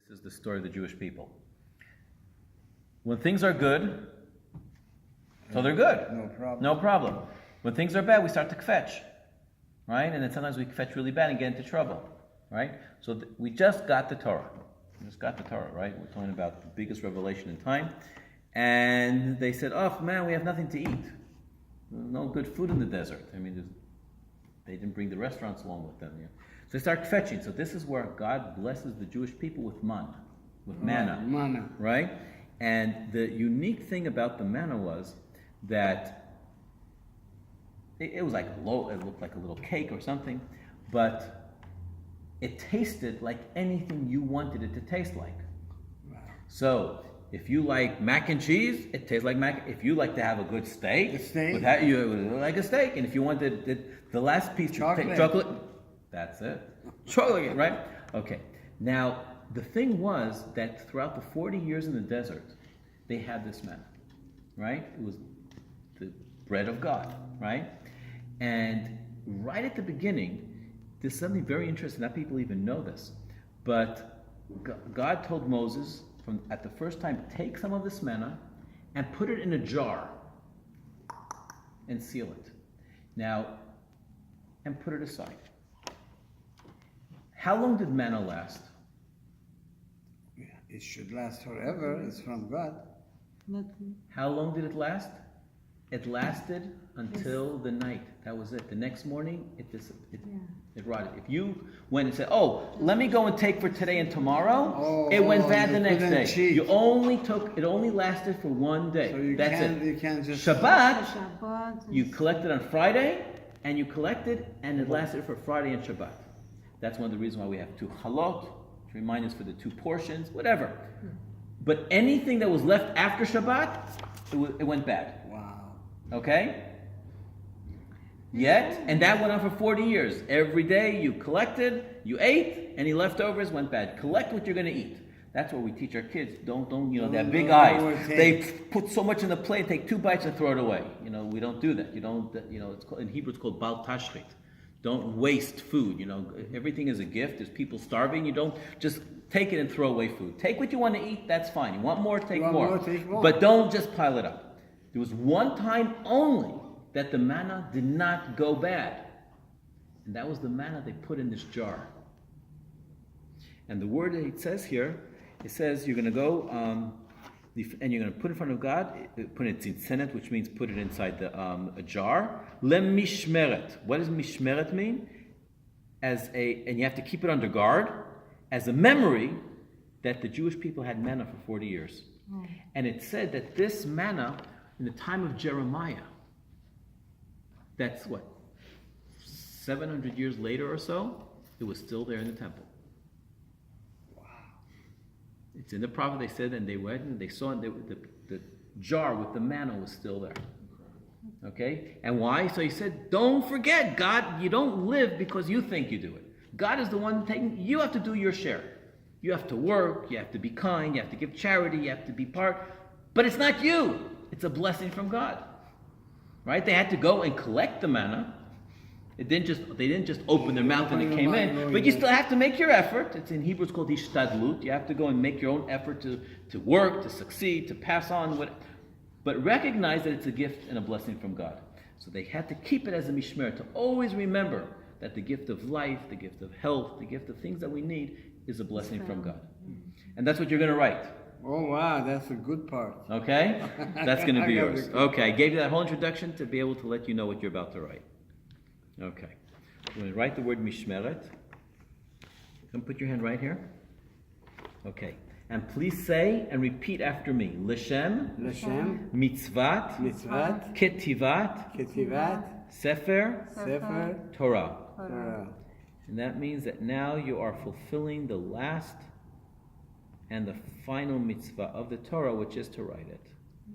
This is the story of the Jewish people. When things are good, so they're good. No problem. No problem. When things are bad, we start to kvetch, right? And then sometimes we kvetch really bad and get into trouble, right? So we just got the Torah. We just got the Torah, right? We're talking about the biggest revelation in time. And they said, oh man, we have nothing to eat. There's no good food in the desert. I mean, they didn't bring the restaurants along with them. You know? So they start fetching. So this is where God blesses the Jewish people with manna, Manna. right? And the unique thing about the manna was that it was like low. It looked like a little cake or something, but it tasted like anything you wanted it to taste like. Wow. So if you like mac and cheese, it tastes like mac. If you like to have a good steak, you would like a steak. And if you wanted the last piece, chocolate, that's it. Chocolate, right? Okay. Now, the thing was that throughout the 40 years in the desert, they had this manna, right? It was the bread of God, right? And right at the beginning, there's something very interesting. Not people even know this, but God told Moses at the first time, take some of this manna and put it in a jar and seal it. Now, and put it aside. How long did manna last? Yeah, it should last forever. It's from God. How long did it last? It lasted until the night. That was it. The next morning, it rotted. If you went and said, "Oh, let me go and take for today and tomorrow," it went bad the next day. Cheat. It only lasted for one day. So you can't just Shabbat. You collected on Friday, and you collected, and it lasted for Friday and Shabbat. That's one of the reasons why we have 2 halot to remind us for the 2 portions, whatever. But anything that was left after Shabbat, it went bad. Wow. Okay? And that went on for 40 years. Every day you collected, you ate, any leftovers went bad. Collect what you're going to eat. That's what we teach our kids. Don't they have big eyes. They put so much in the plate, take 2 bites and throw it away. We don't do that. It's called, in Hebrew it's called bal tashchit. Don't waste food. Everything is a gift. There's people starving. You don't just take it and throw away food. Take what you want to eat, that's fine. You want more, take more. But don't just pile it up. There was one time only that the manna did not go bad. And that was the manna they put in this jar. And the word that it says here, it says you're going to go and you're going to put it in front of God, put it in senet, which means put it inside a jar. Lemishmeret. What does mishmeret mean? And you have to keep it under guard, as a memory that the Jewish people had manna for 40 years. Oh. And it said that this manna, in the time of Jeremiah, that's 700 years later or so, it was still there in the temple. Wow. It's in the prophet, they said, and they went and they saw the jar with the manna was still there. Okay? And why? So he said, don't forget, God, you don't live because you think you do it. God is the one taking, you have to do your share. You have to work, you have to be kind, you have to give charity, you have to be part, but it's not you. It's a blessing from God. Right? They had to go and collect the manna. They didn't just open their mouth and it came in, but you still have to make your effort. It's in Hebrew, it's called ishtadlut. You have to go and make your own effort to work, to succeed, to pass on, but recognize that it's a gift and a blessing from God. So they had to keep it as a mishmer, to always remember that the gift of life, the gift of health, the gift of things that we need is a blessing from God. And that's what you're going to write. Oh, wow, that's a good part. Okay? That's going to be yours. Okay, I gave you that whole introduction to be able to let you know what you're about to write. Okay. I'm going to write the word mishmeret. Come put your hand right here. Okay. And please say and repeat after me. Lishem. Mitzvat. Ketivat. Sefer. Torah. And that means that now you are fulfilling the last and the final mitzvah of the Torah, which is to write it.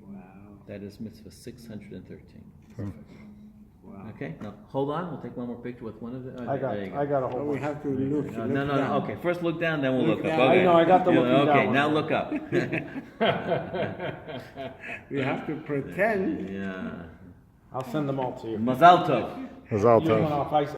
Wow. That is mitzvah 613. Perfect. Wow. Okay, now hold on. We'll take one more picture with one of the. I got a whole We bunch. have to look. No. Okay, first look down, then we'll look up. down. Okay. I know, I got the looking down Okay, one. now look up. We have to pretend. Yeah. I'll send them all to you. Mazal tov. You went off.